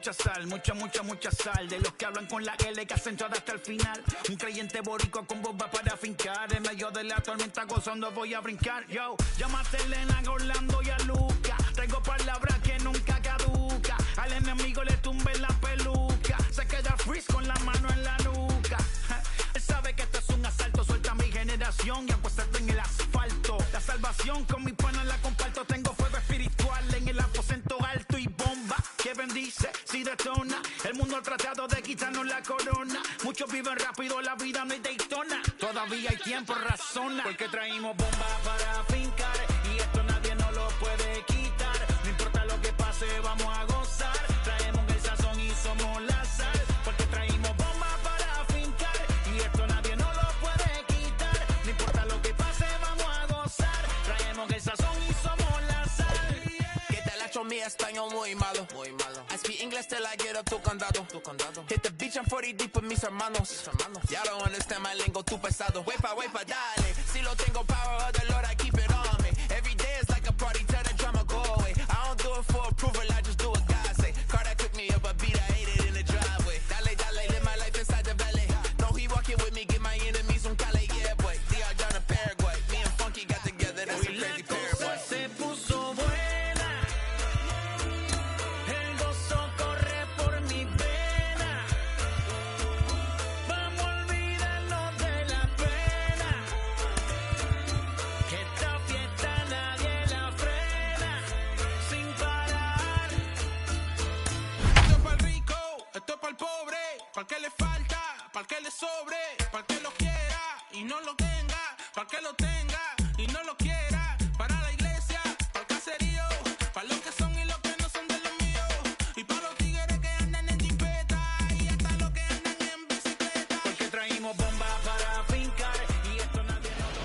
mucha sal, mucha sal. De los que hablan con la L que hacen todo hasta el final. Un creyente boricua con bomba para fincar. En medio de la tormenta gozando voy a brincar. Yo, llámate a Elena, a Orlando y a Luca. Traigo palabras que nunca caduca. Al enemigo le tumbe la peluca. Se queda freeze con la mano en la nuca. Él sabe que esto es un asalto. Suelta mi generación y apuéstate en el asfalto. La salvación con mi pana la comparto. Tengo fuego espiritual en el aposento alto y bomba que bendice si detona. El mundo ha tratado de quitarnos la corona. Muchos viven rápido, la vida no es Daytona. Todavía hay tiempo, razona. Porque traímos bomba para fincar. Y esto nadie nos lo puede quitar. No importa lo que pase, vamos a gozar. Traemos el sazón y somos la sal. Porque traímos bomba para fincar. Y esto nadie nos lo puede quitar. No importa lo que pase, vamos a gozar. Traemos el sazón y somos la sal. Que te la echo mi español muy malo. I speak English till I get up to condado. Hit the beach, I'm 40 deep with mis hermanos. Y'all don't understand my lingo, too pesado. Wait pa, dale. Si lo tengo power of the Lord, I keep it on me. Every day is like a party, tell the drama go away. I don't do it for approval, I just do what God say. Car that cooked me up a beat, I ate it in the driveway. Dale, live my life inside the valley. No, he walking with me, get my enemies on Cali, yeah, boy. DR down to Paraguay. Me and Funky got together, that's a crazy pair, boy. Se puso buena. El gozo corre por mi vena. Vamos a olvidarnos de la pena. Que esta fiesta nadie la frena. Sin parar. Esto es pa'l rico, esto es pa'l pobre, pa'l que le falta, pa'l que le sobre, pa'l que lo quiera y no lo tenga, pa'l que lo tenga y no lo quiera, para la iglesia, pa'l caserío, pa'l los que son y los que no son de los míos, y pa' los tigres que andan en jipeta y hasta los que andan en bicicleta. Porque traímos bomba para fincar. Y esto nadie nos lo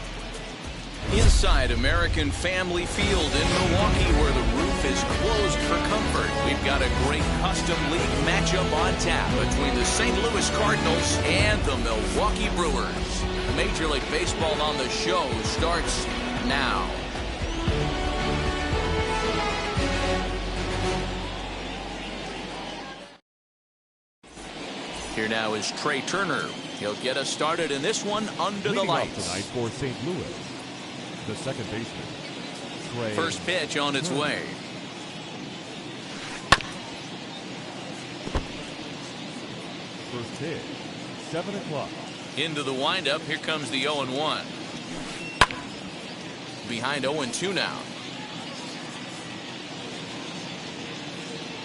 puede. Inside American Family Field in Milwaukee, where the roof is closed for comfort, we've got a great custom league matchup on tap between the St. Louis Cardinals and the Milwaukee Brewers. Major League Baseball on the show starts now. Here now is Trey Turner. He'll get us started in this one under the Leading off lights. tonight for St. Louis, the second baseman, Trey. First pitch on its way. First pitch, 7 o'clock. Into the windup. Here comes the 0-1. Behind 0-2 now.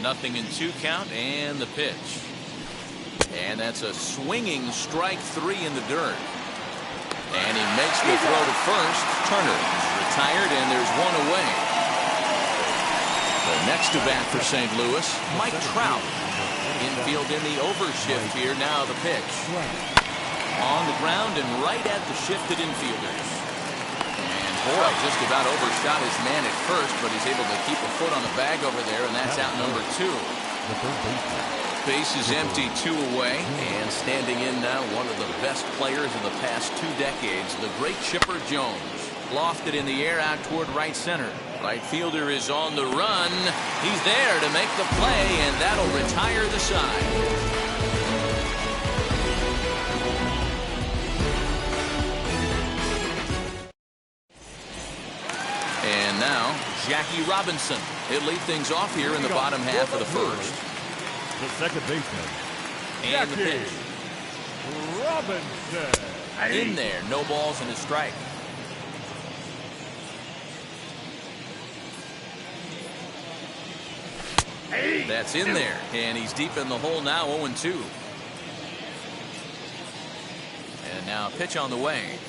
Nothing in 2 count, and the pitch. And that's a swinging strike 3 in the dirt. And he makes the throw to first. Turner retired, and there's 1 away. The next to bat for St. Louis, Mike Trout. Infield in the overshift here. Now the pitch. On the ground and right at the shifted infielders. And boy, just about overshot his man at first, but he's able to keep a foot on the bag over there, and that's out number 2. The third baseman. Base is empty, 2 away, and standing in now one of the best players of the past 2 decades, the great Chipper Jones. Lofted in the air out toward right center. Right fielder is on the run. He's there to make the play, and that'll retire the side. And now, Jackie Robinson. He'll lead things off here in the bottom half of the first. The second baseman, And the Jackie pitch. Robinson. In there, no balls and a strike. That's in there, and he's deep in the hole now, 0-2. And now a pitch on the way.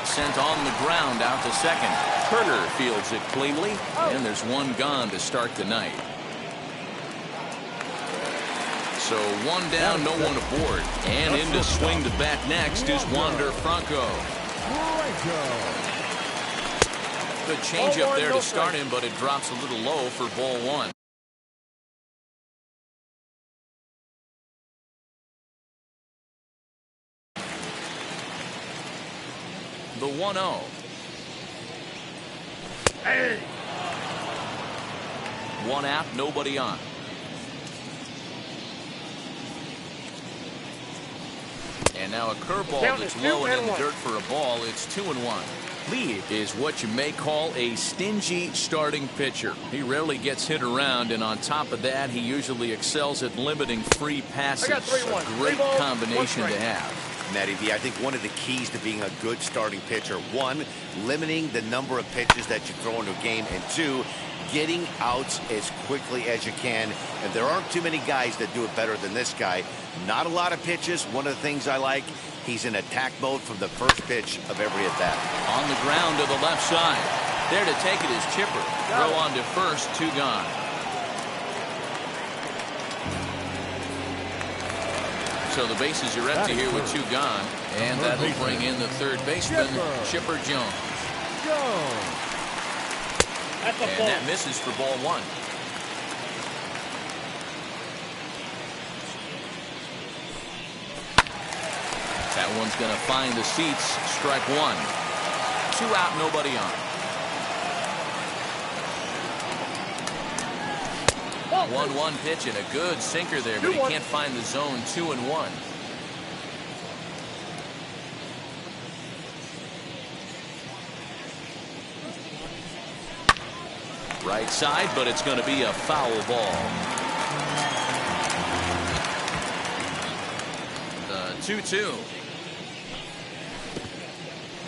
Sent on the ground out to second. Turner fields it cleanly, and there's 1 gone to start the night. So 1 down, no 1 aboard. And in to swing the bat next is Wander Franco. Good change up there to start him, but it drops a little low for ball 1. The 1-0. One out, nobody on. And now a curveball that's low and in the dirt for a ball. It's 2-1. Lead is what you may call a stingy starting pitcher. He rarely gets hit around, and on top of that, he usually excels at limiting free passes. A great combination to have. Matty V, I think one of the keys to being a good starting pitcher, one, limiting the number of pitches that you throw into a game, and two, getting outs as quickly as you can. And there aren't too many guys that do it better than this guy. Not a lot of pitches. One of the things I like, he's in attack mode from the first pitch of every at bat. On the ground to the left side. There to take it is Chipper. Throw on to first, 2 gone. So the bases are empty here with 2 gone. And that'll bring in the third baseman, Chipper Jones. And that misses for ball 1. That one's going to find the seats. Strike 1. 2 out, nobody on. 1-1 pitch and a good sinker there, but he can't find the zone. 2-1. Right side, but it's going to be a foul ball. 2-2.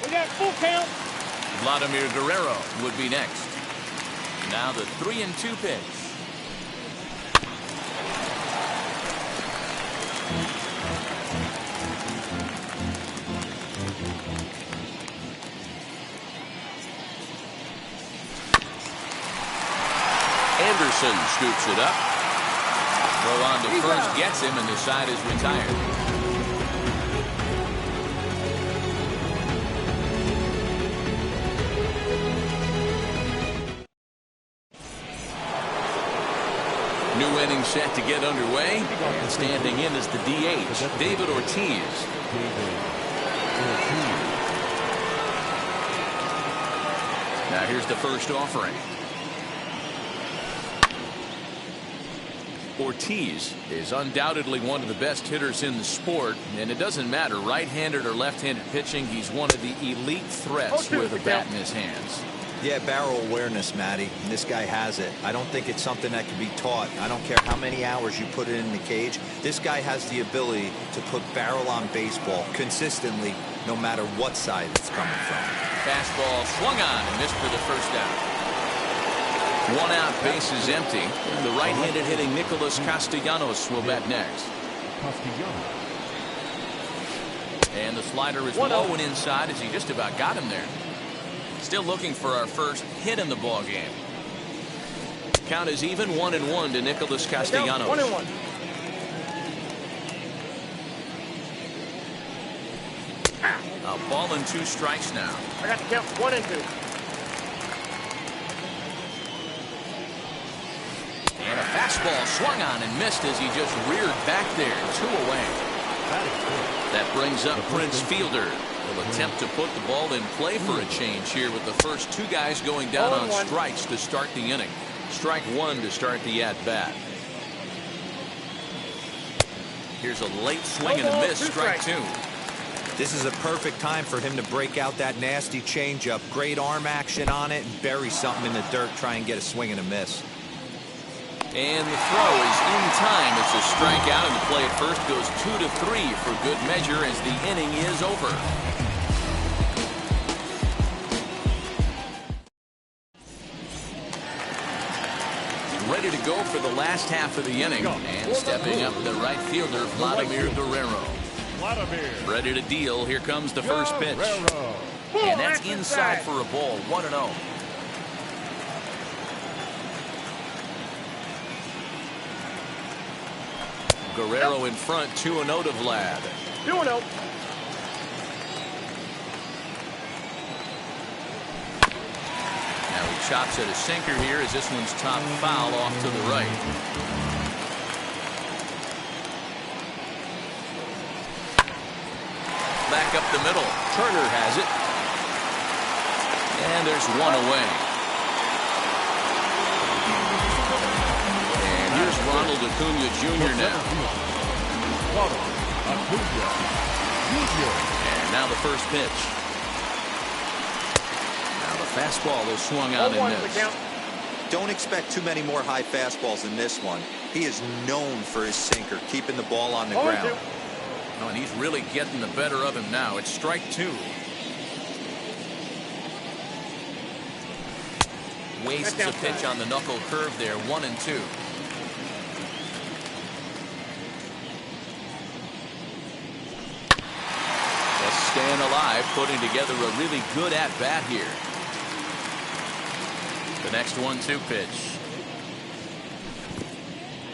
We got full count. Vladimir Guerrero would be next. Now the 3-2 pitch. Anderson scoops it up. Throw on to first, gets him, and the side is retired. New inning set to get underway. And standing in is the DH, David Ortiz. Now here's the first offering. Ortiz is undoubtedly one of the best hitters in the sport, and it doesn't matter right-handed or left-handed pitching. He's one of the elite threats with a bat in his hands. Yeah, barrel awareness, Matty, and this guy has it. I don't think it's something that can be taught. I don't care how many hours you put it in the cage. This guy has the ability to put barrel on baseball consistently, no matter what side it's coming from. Fastball swung on and missed for the first out. 1 out, base is empty. The right-handed hitting Nicholas Castellanos will bat next. And the slider is low and inside as he just about got him there. Still looking for our first hit in the ball game. Count is even, 1-1 to Nicholas Castellanos. 1-1. A ball and 2 strikes now. I got the count 1-2. And a fastball swung on and missed as he just reared back there. 2 away. That brings up Prince Fielder. Will attempt to put the ball in play for a change here with the first 2 guys going down on strikes to start the inning. Strike 1 to start the at-bat. Here's a late swing and a miss. Strike 2. This is a perfect time for him to break out that nasty changeup. Great arm action on it and bury something in the dirt. Try and get a swing and a miss. And the throw is in time. It's a strikeout, and the play at first goes 2-3 for good measure as the inning is over. Ready to go for the last half of the inning. And stepping up the right fielder, Vladimir Guerrero. Ready to deal. Here comes the first pitch. And that's inside for a ball. 1-0. Guerrero in front, 2-0 to Vlad. 2-0. Now he chops at a sinker here as this one's top foul off to the right. Back up the middle. Turner has it. And there's 1 away. Here's Ronald Acuna Jr. now. And now the first pitch. Now the fastball is swung out and missed. Don't expect too many more high fastballs in this one. He is known for his sinker, keeping the ball on the ground. Oh, and he's really getting the better of him now. It's strike two. Wastes a pitch on the knuckle curve there. 1-2. Just staying alive, putting together a really good at-bat here. The next 1-2 pitch.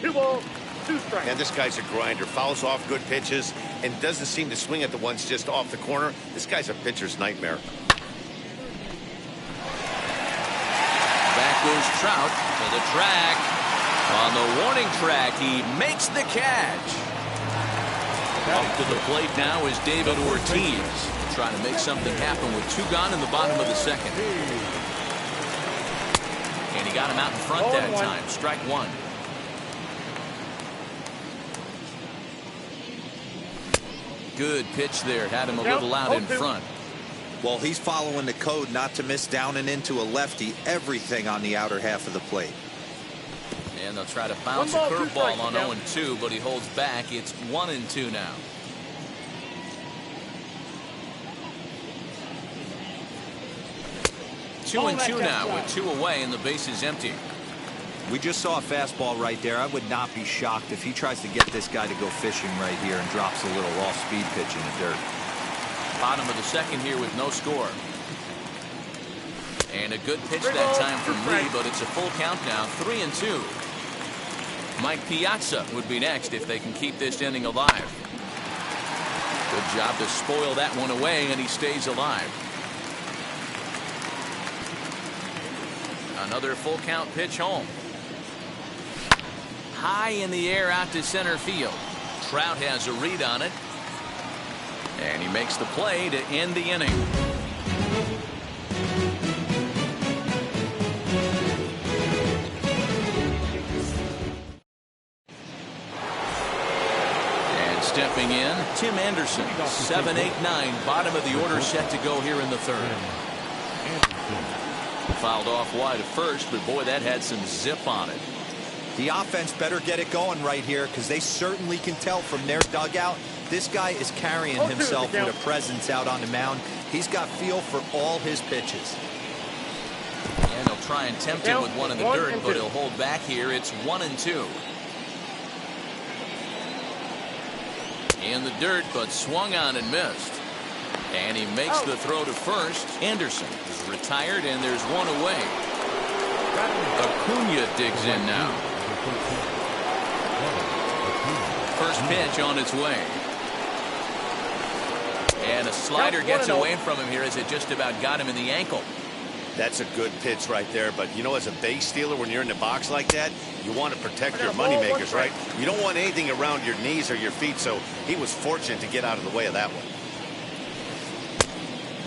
2 balls, 2 strikes. And this guy's a grinder. Fouls off good pitches and doesn't seem to swing at the ones just off the corner. This guy's a pitcher's nightmare. Back goes Trout to the track. On the warning track, he makes the catch. Up to the plate now is David Ortiz, trying to make something happen with 2 gone in the bottom of the second. And he got him out in front that time. Strike 1. Good pitch there. Had him a little out in front. Well, he's following the code not to miss down and into a lefty. Everything on the outer half of the plate. And they'll try to bounce a curveball on 0-2, but he holds back. It's 1-2 now. Two and two now with 2 away and the base is empty. We just saw a fastball right there. I would not be shocked if he tries to get this guy to go fishing right here and drops a little off-speed pitch in the dirt. Bottom of the second here with no score. And a good pitch that time from Lee, but it's a full count now. 3-2. Mike Piazza would be next if they can keep this inning alive. Good job to spoil that one away, and he stays alive. Another full count pitch home. High in the air out to center field. Trout has a read on it. And he makes the play to end the inning. And stepping in, Tim Anderson. 7, 8, 9. Bottom of the order set to go here in the third. Fouled off wide at first, but boy, that had some zip on it. The offense better get it going right here, because they certainly can tell from their dugout this guy is carrying himself with a presence out on the mound. He's got feel for all his pitches. And he'll try and tempt him with one in the dirt, but he'll hold back here. It's 1-2. In the dirt, but swung on and missed. And he makes the throw to first. Anderson is retired, and there's one away. Acuna digs in now. First pitch on its way. And a slider gets away from him here as it just about got him in the ankle. That's a good pitch right there, but you know, as a base stealer, when you're in the box like that, you want to protect your moneymakers, right? You don't want anything around your knees or your feet, so he was fortunate to get out of the way of that one.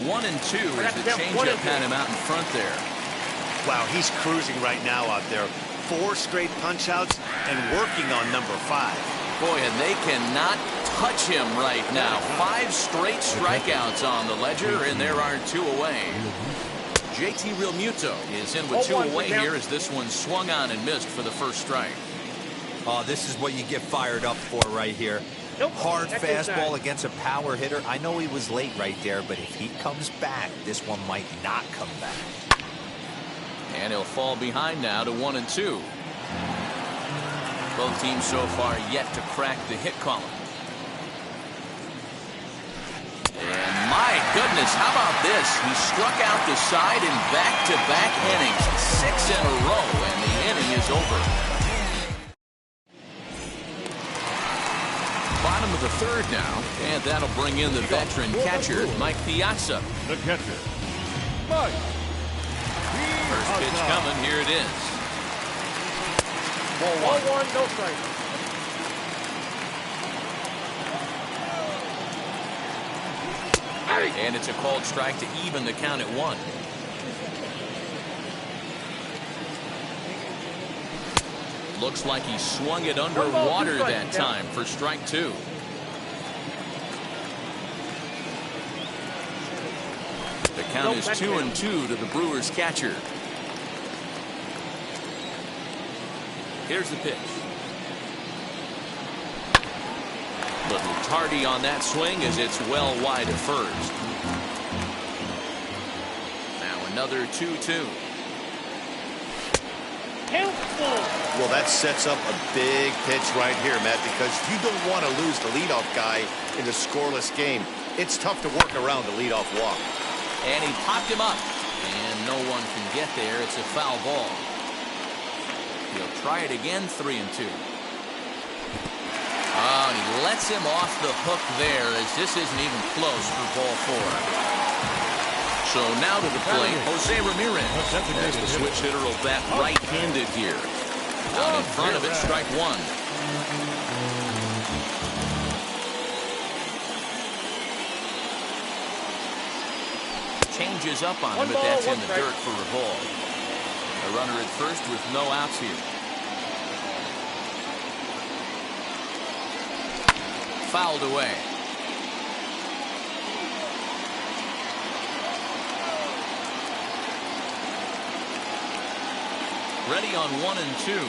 1-2 as the changeup had him out in front there. Wow, he's cruising right now out there. 4 straight punch-outs and working on number 5. Boy, and they cannot touch him right now. 5 straight strikeouts on the ledger, and there are 2 away. JT Realmuto is in with 2 away here as this one swung on and missed for the first strike. Oh, this is what you get fired up for right here. Hard fastball against a power hitter. I know he was late right there, but if he comes back, this one might not come back. And he'll fall behind now to 1-2. Both teams so far yet to crack the hit column. And my goodness, how about this? He struck out the side in back-to-back innings. 6 in a row, and the inning is over. Bottom of the third now, and that'll bring in the veteran catcher, Mike Piazza. The catcher, Mike. First pitch coming, here it is. Ball 1, no strike. And it's a called strike to even the count at 1. Looks like he swung it underwater that time for strike 2. count is 2-2 to the Brewers catcher. Here's the pitch. Little tardy on that swing as it's well wide at first. Now another 2-2. Well, that sets up a big pitch right here, Matt, because you don't want to lose the leadoff guy in a scoreless game. It's tough to work around the leadoff walk. And he popped him up. And no one can get there. It's a foul ball. He'll try it again, 3-2. Oh, and he lets him off the hook there as this isn't even close for ball 4. So now to the plate, Jose Ramirez. As the switch hitter will bat right-handed here. Out in front of it, strike one. Changes up on him, but that's in the dirt for a ball. A runner at first with no outs here. Fouled away. Ready on 1-2.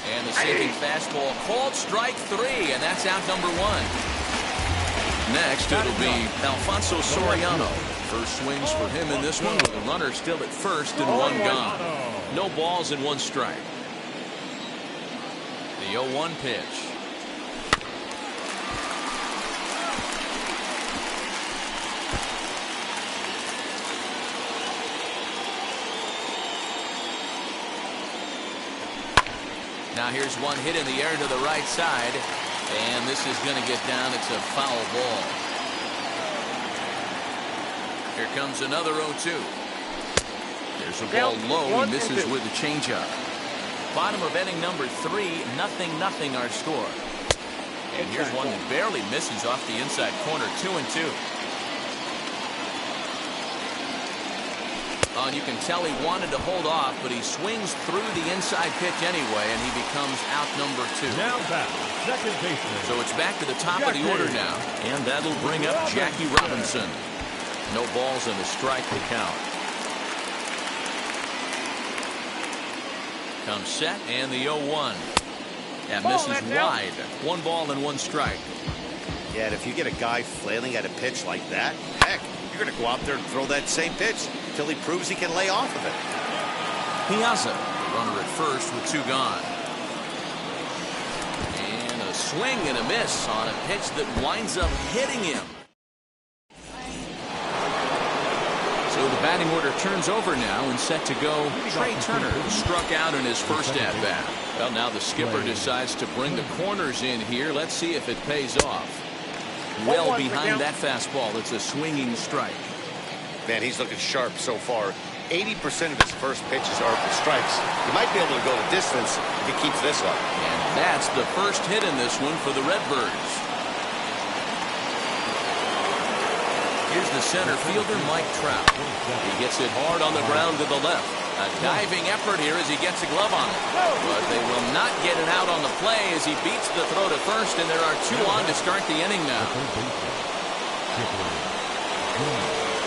And the sinking fastball called strike 3, and that's out number 1. Next, it'll be Alfonso Soriano. First swings for him in this one with a runner still at first and one gone. No balls and one strike. The 0-1 pitch. Now here's one hit in the air to the right side. And this is going to get down. It's a foul ball. Here comes another 0-2. There's a ball low. He misses with a changeup. Bottom of inning number 3, 0-0 our score. And here's one that barely misses off the inside corner, 2-2. Oh, and you can tell he wanted to hold off, but he swings through the inside pitch anyway, and he becomes out number 2. Now back, second baseman. So it's back to the top of the order now, and that'll bring up Jackie Robinson. No balls and a strike to count. Comes set, and the 0-1. That misses wide. 1 ball and 1 strike. Yeah, and if you get a guy flailing at a pitch like that, heck, you're going to go out there and throw that same pitch until he proves he can lay off of it. Piazza, the runner at first with 2 gone. And a swing and a miss on a pitch that winds up hitting him. So the batting order turns over now and set to go. Trey Turner struck out in his first at-bat. Well, now the skipper decides to bring the corners in here. Let's see if it pays off. Well behind that fastball. It's a swinging strike. Man, he's looking sharp so far. 80% of his first pitches are for strikes. He might be able to go the distance if he keeps this up. And that's the first hit in this one for the Redbirds. Here's the center fielder, Mike Trout. He gets it hard on the ground to the left. A diving effort here as he gets a glove on it. But they will not get it out on the play as he beats the throw to first, and there are 2 on to start the inning now.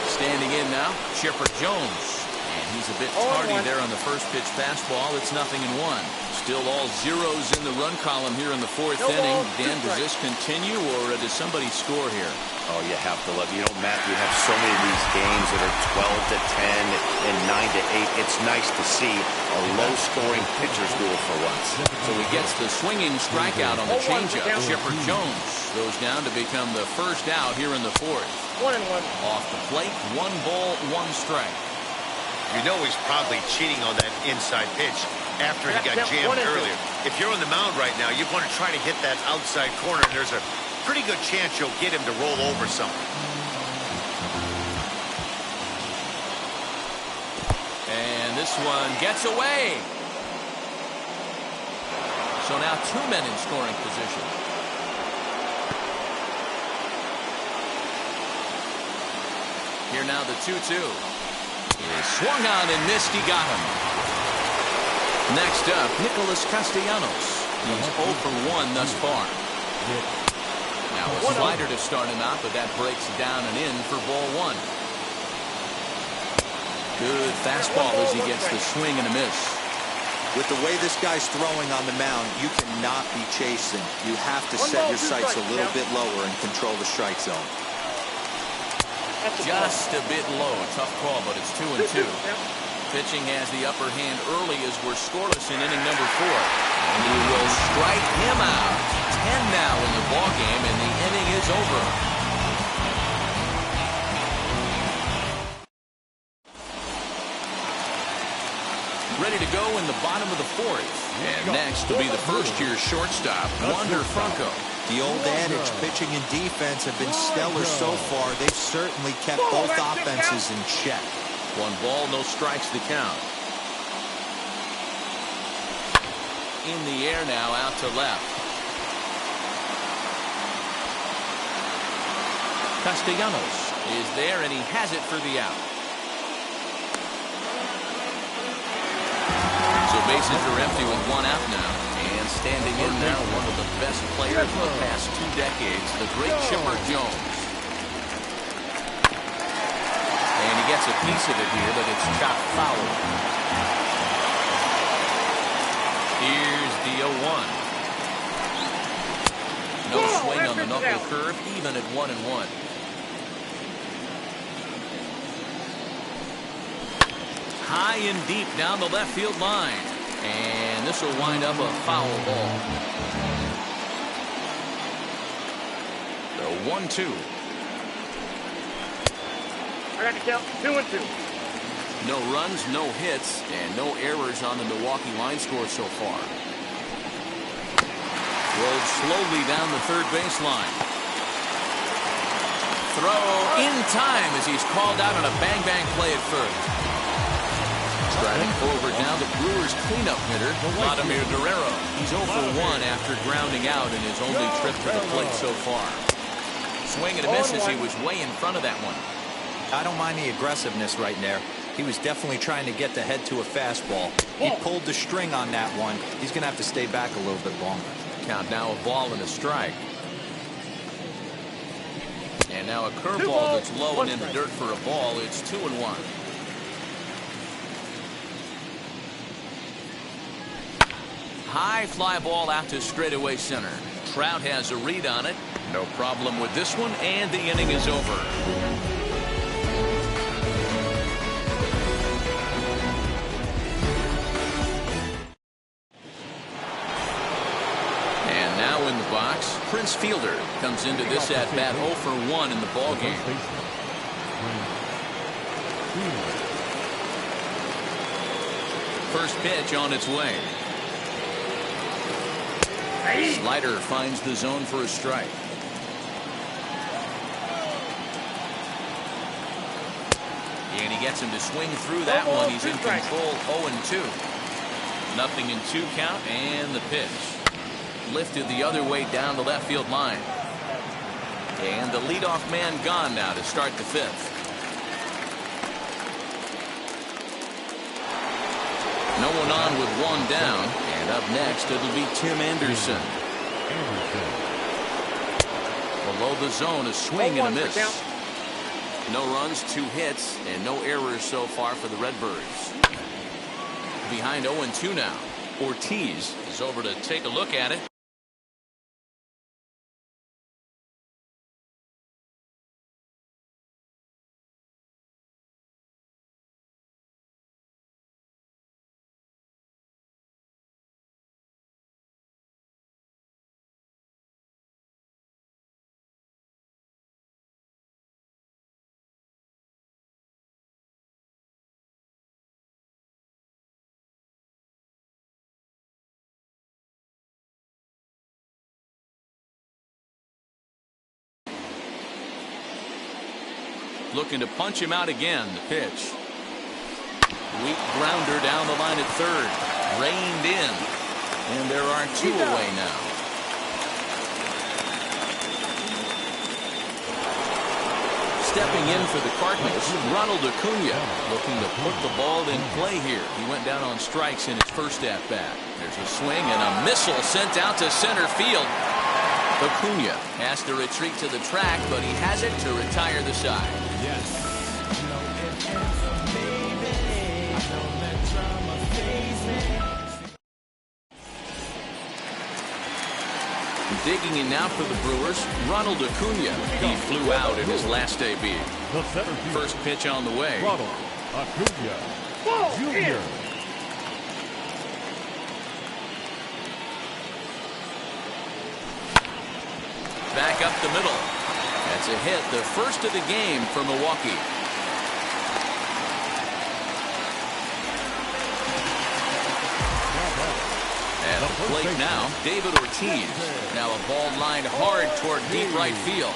Standing in now, Chipper Jones. And he's a bit tardy there on the first pitch fastball. It's 0-1. Still all zeros in the run column here in the 4th inning. Dan, does this continue, or does somebody score here? Oh, you have to love. You know, Matt, we have so many of these games that are 12-10 and 9-8. It's nice to see a low-scoring pitcher's duel for once. So he gets the swinging strikeout on the changeup. Chipper Jones goes down to become the first out here in the 4th. 1-1. Off the plate, 1 ball, 1 strike. You know he's probably cheating on that inside pitch after he got jammed earlier. If you're on the mound right now, you want to try to hit that outside corner, and there's a pretty good chance you'll get him to roll over something. And this one gets away. So now 2 men in scoring position. Here now the 2-2. is swung on and missed. He got him. Next up, Nicholas Castellanos. He's 0 for 1 thus far. Now a slider to start him out, but that breaks down and in for ball 1. Good fastball as he gets the swing and a miss. With the way this guy's throwing on the mound, you cannot be chasing. You have to set your sights a little bit lower and control the strike zone. Just a bit low. Tough call, but it's 2-2. Pitching has the upper hand early as we're scoreless in inning number 4. And he will strike him out. 10 now in the ballgame, and the inning is over. Ready to go in the bottom of the 4th. And next will be the first-year shortstop, Wander Franco. The old adage, pitching and defense have been stellar so far. They've certainly kept both offenses in check. 1 ball, no strikes the count. In the air now, out to left. Castellanos is there, and he has it for the out. So bases are empty with 1 out now. And standing in now, one of the best players in the past 2 decades, the great Chipper Jones. And he gets a piece of it here, but it's chopped foul. Here's the 0-1. No swing on the knuckle curve, even at 1-1. High and deep down the left field line. And this will wind up a foul ball. The 1-2. I got to count 2-2. No runs, no hits, and no errors on the Milwaukee line score so far. Rolled slowly down the third baseline. Throw in time as he's called out on a bang-bang play at first. Striding forward now, the Brewers cleanup hitter, Vladimir Guerrero. He's 0 for 1 after grounding out in his only trip to the plate so far. Swing and a miss as he was way in front of that one. I don't mind the aggressiveness right there. He was definitely trying to get the head to a fastball. He pulled the string on that one. He's going to have to stay back a little bit longer. Count now a ball and a strike. And now a curveball that's low and in the dirt for a ball. It's 2-1. High fly ball out to straightaway center. Trout has a read on it. No problem with this one, and the inning is over. And now in the box, Prince Fielder comes into this at-bat 0 for 1 in the ballgame. First pitch on its way. Slider finds the zone for a strike. And he gets him to swing through that one. He's in control, 0-2. Nothing in 2 count, and the pitch. Lifted the other way down the left field line. And the leadoff man gone now to start the 5th. No one on with 1 down. And up next, it'll be Tim Anderson. Below the zone, a swing and a miss. No runs, 2 hits, and no errors so far for the Redbirds. Behind 0-2 now. Ortiz is over to take a look at it. Looking to punch him out again. The pitch. Weak grounder down the line at third. Reined in. And there are 2 away now. Stepping in for the Cardinals, Ronald Acuna, looking to put the ball in play here. He went down on strikes in his first at-bat. There's a swing and a missile sent out to center field. Acuna has to retreat to the track, but he has it to retire the side. Yes. Digging in now for the Brewers, Ronald Acuna. He flew out in his last debut. The center field. First pitch on the way. Ronald Acuna Jr. Back up the middle. That's a hit, the first of the game for Milwaukee. At the plate now, David Ortiz. Now a ball lined hard toward deep right field.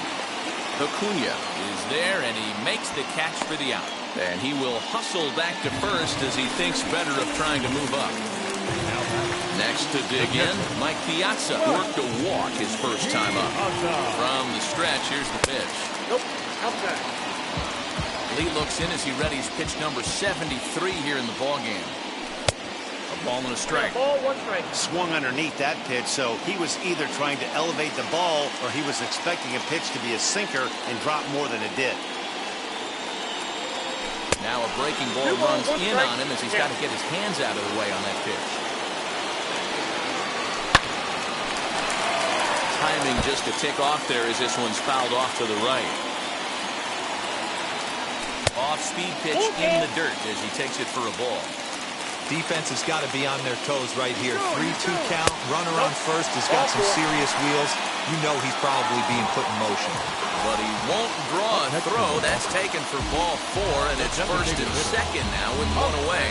Acuna is there, and he makes the catch for the out. And he will hustle back to first as he thinks better of trying to move up. Next to dig in, Mike Piazza worked a walk his first time up. From the stretch, here's the pitch. Nope, outside. Lee looks in as he readies pitch number 73 here in the ballgame. A ball and a strike. Ball, one strike. Swung underneath that pitch, so he was either trying to elevate the ball or he was expecting a pitch to be a sinker and drop more than it did. Now a breaking ball runs in on him as he's got to get his hands out of the way on that pitch. Timing just a tick off there as this one's fouled off to the right. Off-speed pitch in the dirt as he takes it for a ball. Defense has got to be on their toes right here. 3-2 count. Runner on first has got some serious wheels. You know he's probably being put in motion. But he won't draw a throw. That's taken for ball 4, and it's first and second now with one away.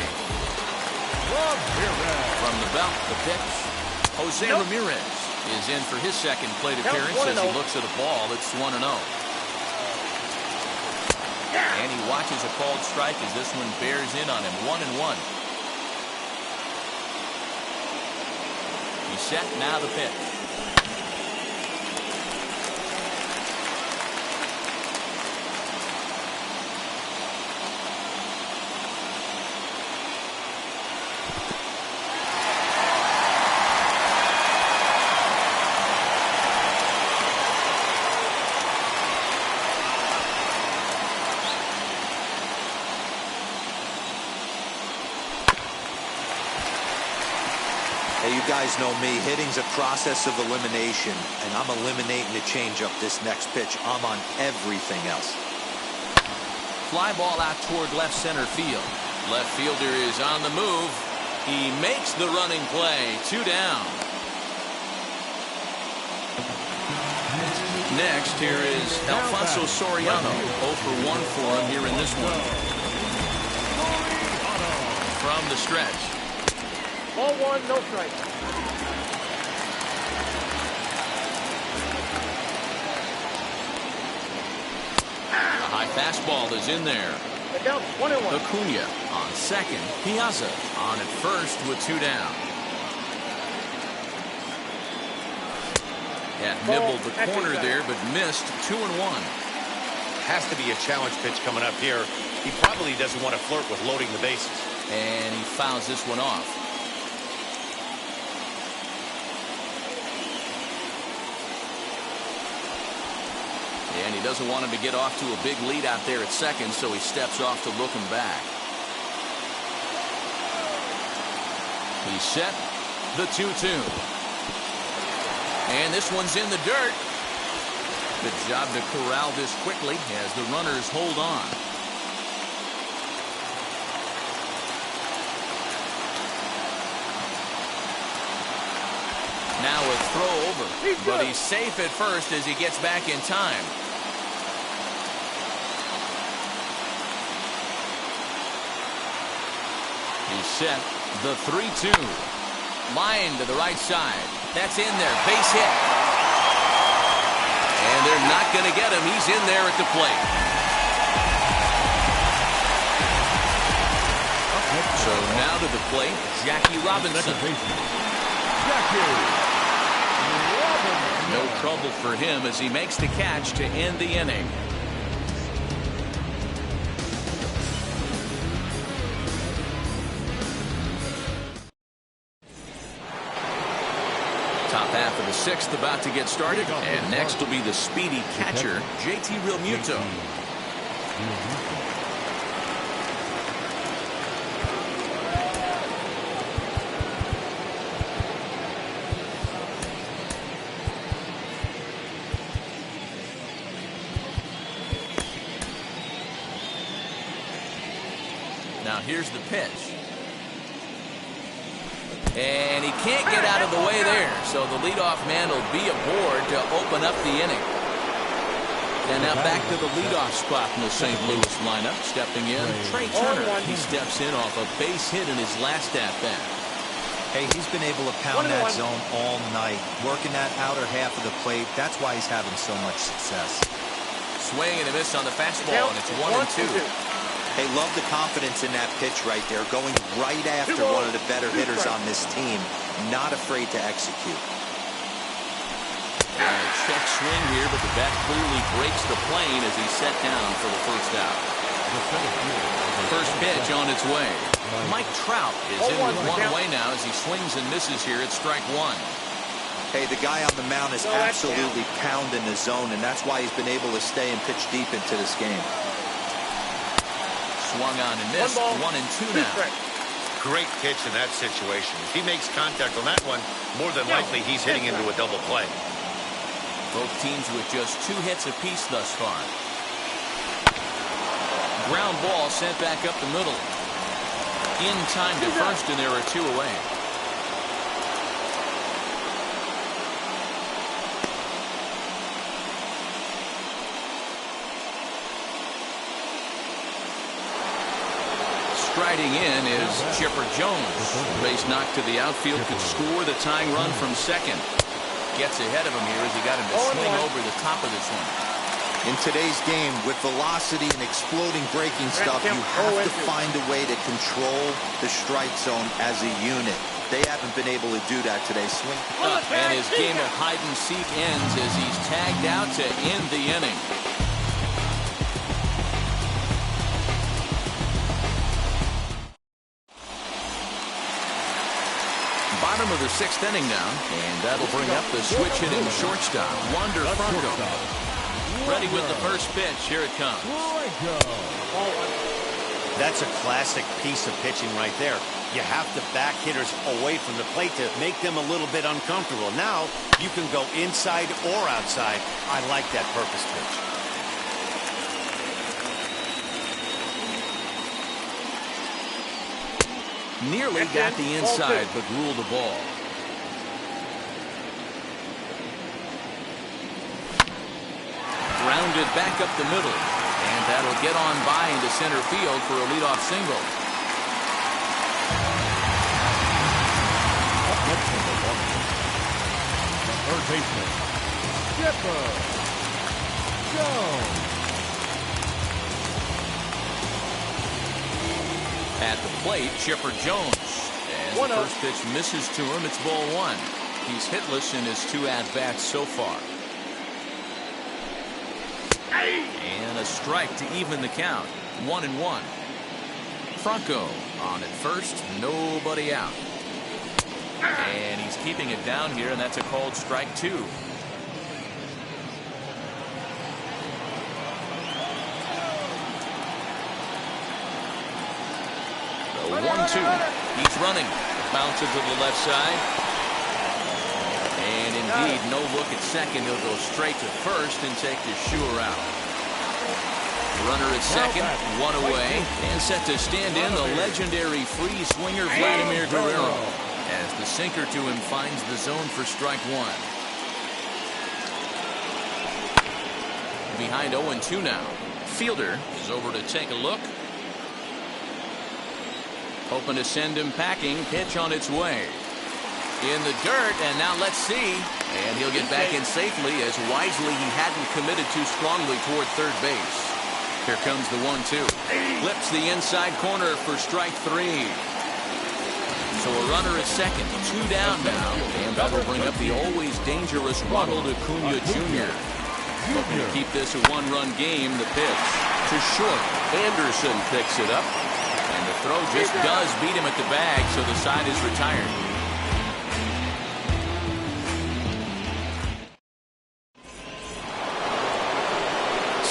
From the belt, the pitch. Jose Ramirez is in for his second plate appearance as he looks at a ball that's 1-0. And he watches a called strike as this one bears in on him. 1-1. He's set, now the pitch. Hey, you guys know me. Hitting's a process of elimination, and I'm eliminating the changeup this next pitch. I'm on everything else. Fly ball out toward left center field. Left fielder is on the move. He makes the running play. 2 down. Next, here is Alfonso Soriano. 0 for 1 for him here in this one. From the stretch. Ball 1, no strike. A high fastball is in there. The count 1-1. Acuna on second. Piazza on at first with 2 down. Yeah, nibbled the corner there, but missed. 2-1. Has to be a challenge pitch coming up here. He probably doesn't want to flirt with loading the bases. And he fouls this one off. And he doesn't want him to get off to a big lead out there at second, so he steps off to look him back. He's set. The 2-2. And this one's in the dirt. Good job to corral this quickly as the runners hold on. Now a throw over, but he's safe at first as he gets back in time. He's set. The 3-2. Line to the right side. That's in there. Base hit. And they're not going to get him. He's in there at the plate. So now to the plate, Jackie Robinson. No trouble for him as he makes the catch to end the inning. sixth about to get started, and next will be the speedy catcher, JT Realmuto. Now here's the pitch. And he can't get out of the way there, so the leadoff man will be aboard to open up the inning. And now back to the leadoff spot in the St. Louis lineup. Stepping in, Trey Turner. He steps in off a base hit in his last at-bat. Hey, he's been able to pound that zone all night, working that outer half of the plate. That's why he's having so much success. Swing and a miss on the fastball, and it's 1-2. Hey, love the confidence in that pitch right there, going right after one of the better hitters on this team, not afraid to execute. Check swing here, but the bat clearly breaks the plane as he's set down for the first out. First pitch on its way. Mike Trout is in with one away now as he swings and misses here at strike one. Hey, the guy on the mound is absolutely pounding the zone, and that's why he's been able to stay and pitch deep into this game. Swung on and missed. 1-2 now. Great pitch in that situation. If he makes contact on that one, more than likely he's hitting into a double play. Both teams with just 2 hits apiece thus far. Ground ball sent back up the middle. In time to first, and there are 2 away. Striding in is Chipper Jones. Base knock to the outfield could score the tying run from second. Gets ahead of him here as he got him to swing over the top of this one. In today's game, with velocity and exploding breaking stuff, you have to find a way to control the strike zone as a unit. They haven't been able to do that today. Swing up, and his game of hide and seek ends as he's tagged out to end the inning. Bottom of the 6th inning now, and that'll bring up the switch hitting shortstop, Wander Franco. Ready with the first pitch. Here it comes. That's a classic piece of pitching right there. You have to back hitters away from the plate to make them a little bit uncomfortable. Now you can go inside or outside. I like that purpose pitch. Nearly got the inside, but ruled the ball. Grounded back up the middle, and that'll get on by into center field for a leadoff single. Third baseman, Chipper Jones. At the plate, Chipper Jones. As the first pitch misses to him, it's ball 1. He's hitless in his 2 at-bats so far. And a strike to even the count. 1-1. Franco on at first, nobody out. And he's keeping it down here, and that's a called strike 2. The 1-2. He's running. Bounces to the left side. And indeed, no look at second. He'll go straight to first and take the sure out. Runner at second, 1 away, and set to stand in the legendary free swinger Vladimir Guerrero as the sinker to him finds the zone for strike 1. Behind 0-2 now. Fielder is over to take a look. Hoping to send him packing. Pitch on its way. In the dirt, and now let's see. And he'll get back in safely as wisely he hadn't committed too strongly toward third base. Here comes the 1-2. Flips the inside corner for strike 3. So a runner at second, 2 down now. And that will bring up the always dangerous Ronald Acuna Jr. Looking to keep this a 1-run game. The pitch to short. Anderson picks it up. And the throw just does beat him at the bag, so the side is retired.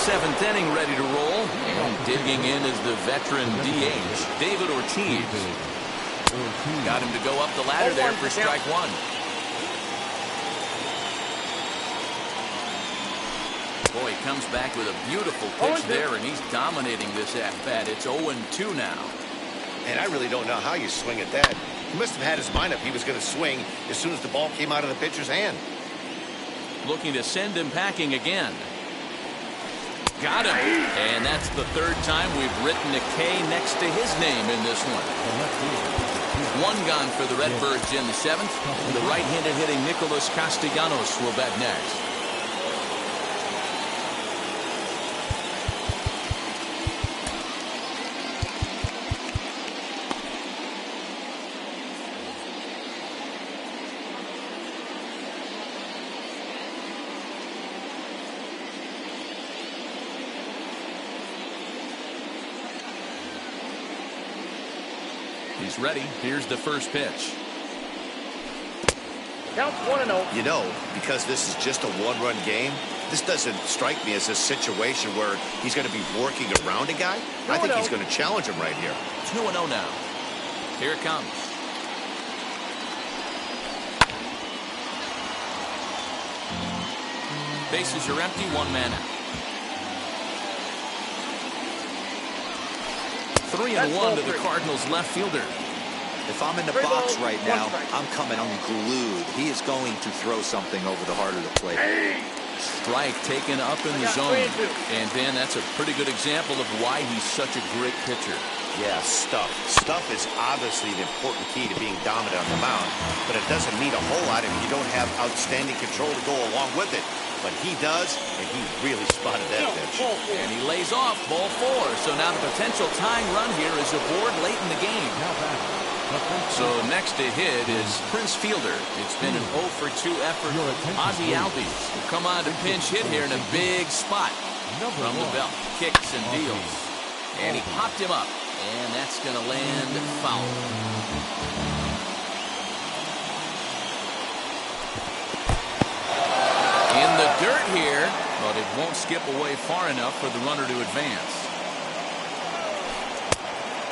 seventh inning ready to roll. And digging in is the veteran DH, David Ortiz. Got him to go up the ladder there for strike one. Boy, he comes back with a beautiful pitch there, and he's dominating this at-bat. It's 0-2 now. And I really don't know how you swing at that. He must have had his mind up he was going to swing as soon as the ball came out of the pitcher's hand. Looking to send him packing again. Got him. And that's the third time we've written a K next to his name in this one. One gone for the Redbirds in the seventh. And the right-handed hitting Nicholas Castellanos will bat next. He's ready. Here's the first pitch. Counts 1-0. You know, because this is just a one-run game, this doesn't strike me as a situation where he's going to be working around a guy. I think he's going to challenge him right here. 2-0 now. Here it comes. Bases are empty, one man out. 3-1 to the Cardinals left fielder. If I'm in the box right now, I'm coming unglued. He is going to throw something over the heart of the plate. Strike taken up in the zone. And Dan, that's a pretty good example of why he's such a great pitcher. Yeah, stuff. Stuff is obviously the important key to being dominant on the mound, but it doesn't mean a whole lot if you don't have outstanding control to go along with it. But he does, and he really spotted that pitch. And he lays off, ball 4. So now the potential tying run here is aboard late in the game. So next to hit is Prince Fielder. It's been an 0-for-2 effort. Ozzie Albies will come on to pinch hit here in a big spot. From the belt, kicks and deals. And he popped him up, and that's going to land foul. In the dirt here, but it won't skip away far enough for the runner to advance.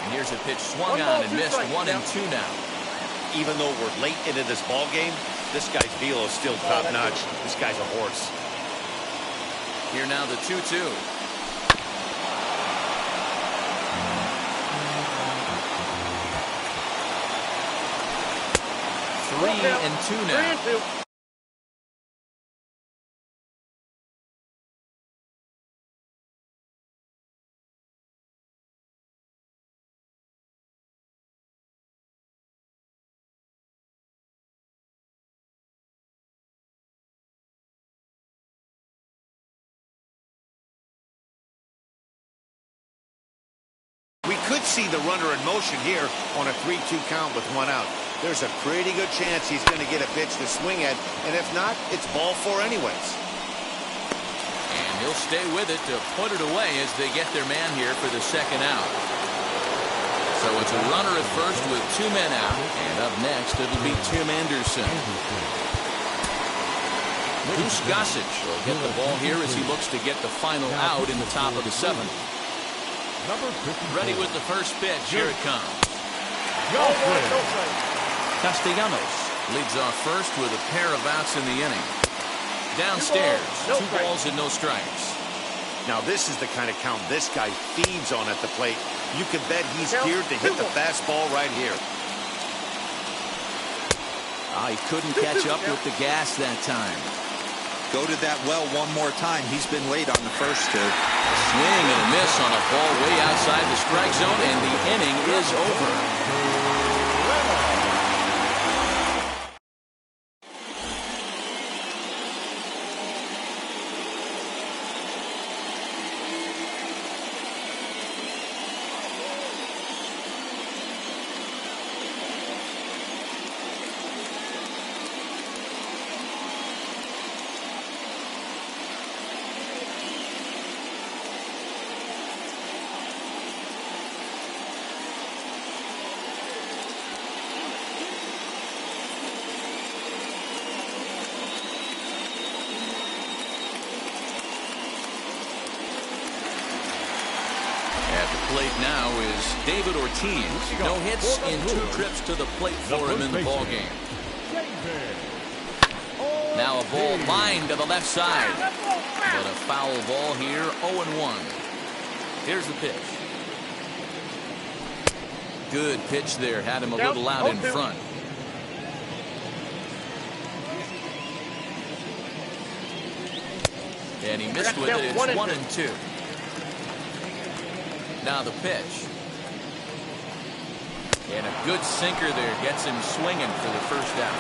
And here's a pitch swung on and missed. 1-2 now. Even though we're late into this ball game, this guy's velo is still top notch. This guy's a horse. Here now the 2-2. Three and two now. We could see the runner in motion here on a 3-2 count with one out. There's a pretty good chance he's going to get a pitch to swing at, and if not, it's ball 4 anyways. And he'll stay with it to put it away as they get their man here for the second out. So it's a runner at first with 2 men out, and up next it'll be Tim Anderson. Bruce Gossage will get the ball here as he looks to get the final out in the top of the 7th. Ready with the first pitch. Here it comes. Castellanos leads off first with a pair of outs in the inning. Downstairs, 2 balls and no strikes. Now this is the kind of count this guy feeds on at the plate. You can bet he's geared to hit the fastball right here. He couldn't catch up with the gas that time. Go to that well one more time. He's been late on the first 2. Swing and a miss on a ball way outside the strike zone, and the inning is over. At the plate now is David Ortiz. No hits in 2 trips to the plate for him in the ballgame. Now a ball lined to the left side. But a foul ball here, 0-1. Here's the pitch. Good pitch there. Had him a little out in front. And he missed with it. It's 1-2. Now the pitch. And a good sinker there gets him swinging for the first out.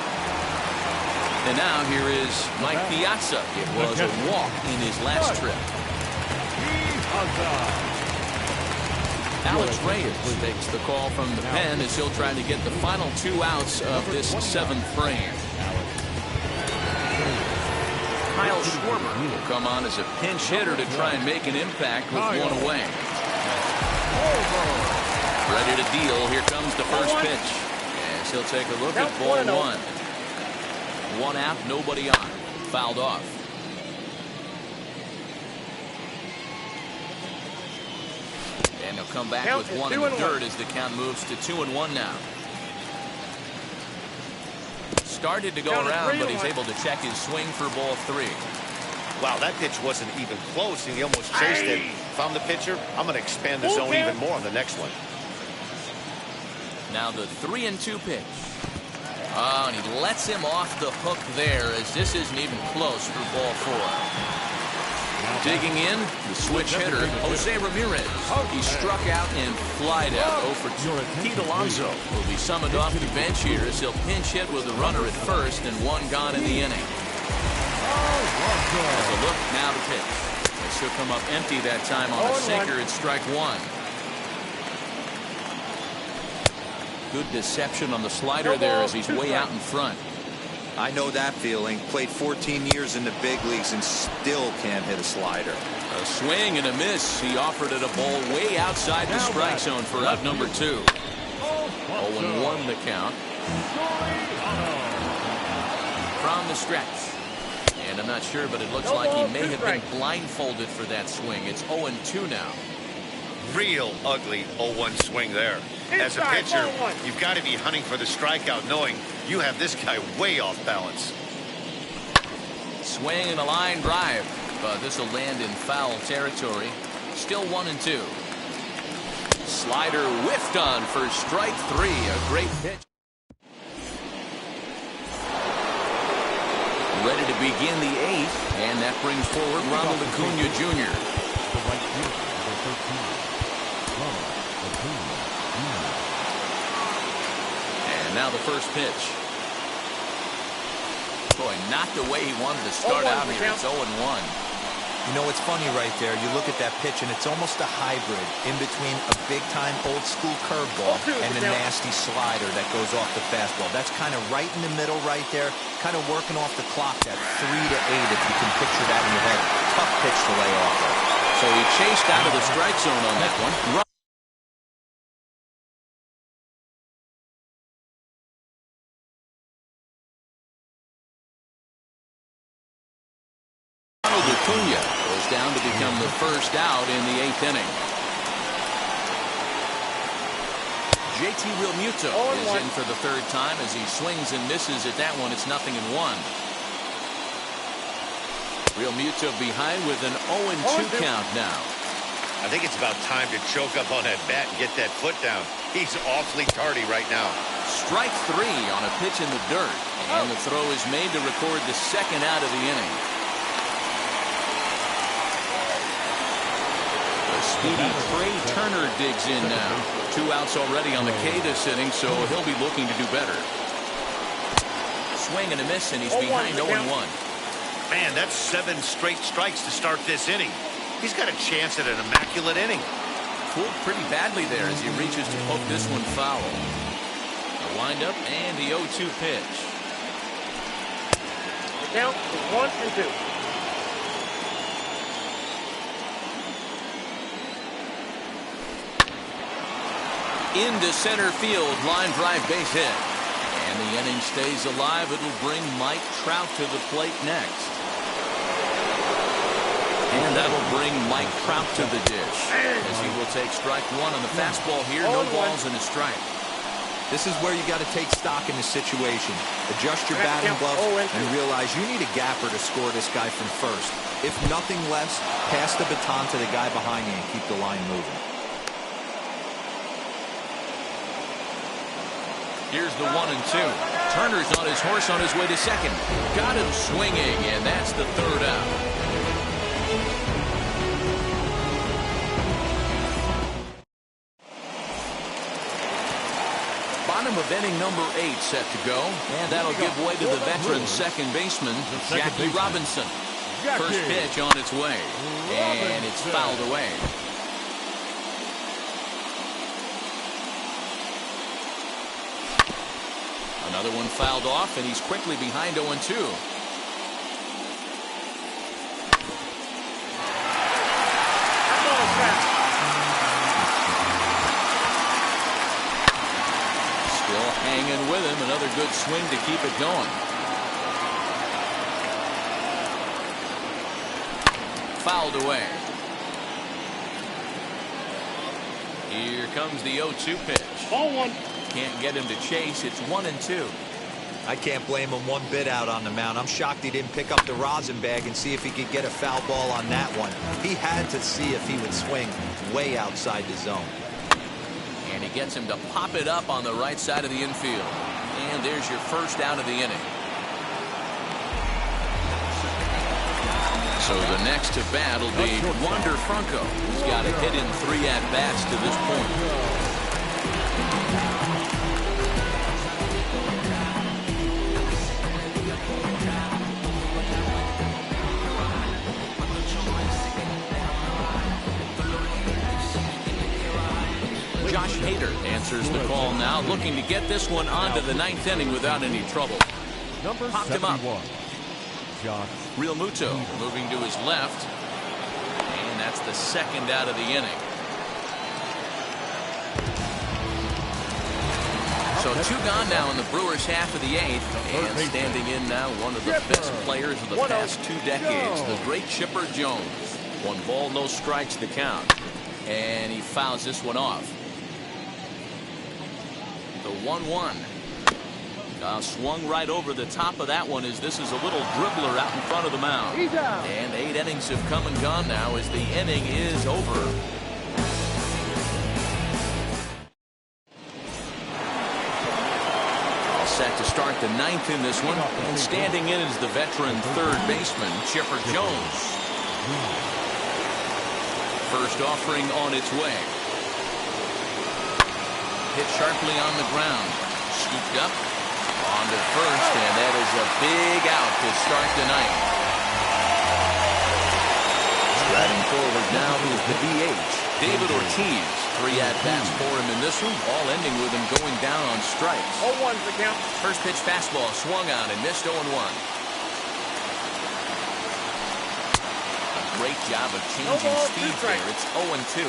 And now here is Mike Piazza. It was a walk in his last trip. Alex Reyes takes the call from the pen as he'll try to get the final 2 outs of this 7th frame. Kyle Schwarber will come on as a pinch hitter to try and make an impact with 1 away. Ready to deal. Here comes the first pitch. As he'll take a look at ball 1. 1 out, nobody on. Fouled off. And he'll come back with 1 in the dirt as the count moves to 2-1 now. Started to go around, but he's able to check his swing for ball 3. Wow, that pitch wasn't even close, and he almost chased it. If I'm the pitcher, I'm going to expand the zone even more on the next one. Now the 3-2 pitch. Oh, and he lets him off the hook there as this isn't even close for ball 4. Digging in, the switch hitter, Jose Ramirez. He struck out and flied out 0-for-2. Pete Alonso will be summoned off the bench here as he'll pinch hit with a runner at first and 1 gone in the inning. As a look, now the pitch. As he'll come up empty that time on a sinker at strike 1. Good deception on the slider there as he's way out in front. I know that feeling. Played 14 years in the big leagues and still can't hit a slider. A swing and a miss. He offered it a ball way outside the strike zone for out number 2. 0-1 the count. From the stretch. And I'm not sure, but it looks like he may have been blindfolded for that swing. It's 0-2 now. Real ugly 0-1 swing there. As a pitcher, you've got to be hunting for the strikeout, knowing you have this guy way off balance. Swing and a line drive, but this will land in foul territory. Still 1-2. Slider whiffed on for strike 3. A great pitch. Ready to begin the 8th, and that brings forward Ronald Acuna Jr. And now the first pitch. Boy, not the way he wanted to start out here. It's 0-1. You know, it's funny right there. You look at that pitch, and it's almost a hybrid in between a big-time old-school curveball and a nasty slider that goes off the fastball. That's kind of right in the middle right there, kind of working off the clock, that 3 to 8, if you can picture that in your head. Tough pitch to lay off of. So he chased out of the strike zone on that one. Acuna goes down to become the first out in the 8th inning. JT Realmuto is in for the 3rd time as he swings and misses at that one. It's 0-1. Realmuto behind with an 0-2 count now. I think it's about time to choke up on that bat and get that foot down. He's awfully tardy right now. Strike 3 on a pitch in the dirt, and the throw is made to record the 2nd out of the inning. Speedy Trey Turner digs in now. 2 outs already on the K this inning, so he'll be looking to do better. Swing and a miss, and he's behind 0-1. Man, that's 7 straight strikes to start this inning. He's got a chance at an immaculate inning. Fooled pretty badly there as he reaches to poke this one foul. The windup and the 0-2 pitch. The count is 1-2. Into center field, line drive, base hit. And the inning stays alive. It'll bring Mike Trout to the plate next. And that'll bring Mike Trout to the dish, as he will take strike one on the fastball here. No balls and a strike. This is where you got to take stock in the situation. Adjust your batting gloves and realize you need a gapper to score this guy from first. If nothing less, pass the baton to the guy behind you and keep the line moving. Here's the 1-2. Turner's on his horse on his way to second. Got him swinging, and that's the third out. Bottom of inning number 8 set to go, and that'll give way to the veteran second baseman, Jackie Robinson. First pitch on its way, and it's fouled away. Another one fouled off, and he's quickly behind 0-2. Still hanging with him. Another good swing to keep it going. Fouled away. Here comes the 0-2 pitch. Ball one. Can't get him to chase. It's 1-2. I can't blame him one bit out on the mound. I'm shocked he didn't pick up the rosin bag and see if he could get a foul ball on that one. He had to see if he would swing way outside the zone. And he gets him to pop it up on the right side of the infield. And there's your first out of the inning. So the next to bat will be Wander Franco. He's got a hit in 3 at-bats to this point. Josh Hader answers the call now, looking to get this one onto the 9th inning without any trouble. Popped him up. Real Muto moving to his left, and that's the second out of the inning. So 2 gone now in the Brewers' half of the 8th, and standing in now one of the best players of the past 2 decades, the great Chipper Jones. 1 ball, no strikes the count, and he fouls this one off. The 1-1. Swung right over the top of that one as this is a little dribbler out in front of the mound. And 8 innings have come and gone now as the inning is over. All set to start the 9th in this one. And standing in is the veteran third baseman, Chipper Jones. First offering on its way. Hit sharply on the ground. Scooped up. On to first, and that is a big out to start the ninth. Striding forward now is the DH, David Ortiz. 3 at-bats for him in this one, all ending with him going down on strikes. 0-1's the count. First pitch fastball swung on and missed 0-1. A great job of changing speed there. It's 0-2.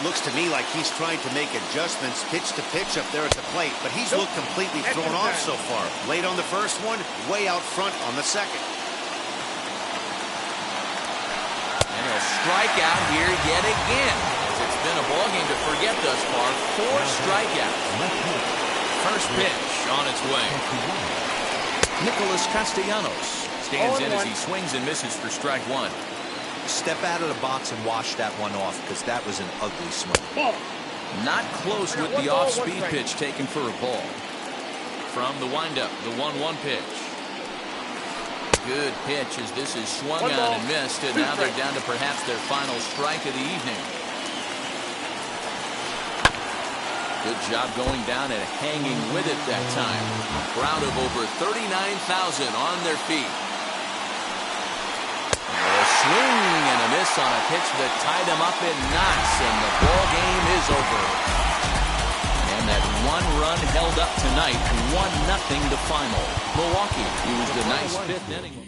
Looks to me like he's trying to make adjustments pitch to pitch up there at the plate, but he's looked completely thrown off so far. Late on the first one, way out front on the second. And a strikeout here yet again. It's been a ballgame to forget thus far. 4 strikeouts. First pitch on its way. Nicholas Castellanos stands in as he swings and misses for strike 1. Step out of the box and wash that one off, because that was an ugly swing. Not close with the off-speed pitch taken for a ball. From the windup, the 1-1 pitch. Good pitch as this is swung on and missed, and now they're down to perhaps their final strike of the evening. Good job going down and hanging with it that time. A crowd of over 39,000 on their feet. A swing and a miss on a pitch that tied him up in knots, and the ball game is over. And that 1 run held up tonight, 1-0 the final. Milwaukee used a nice 5th inning.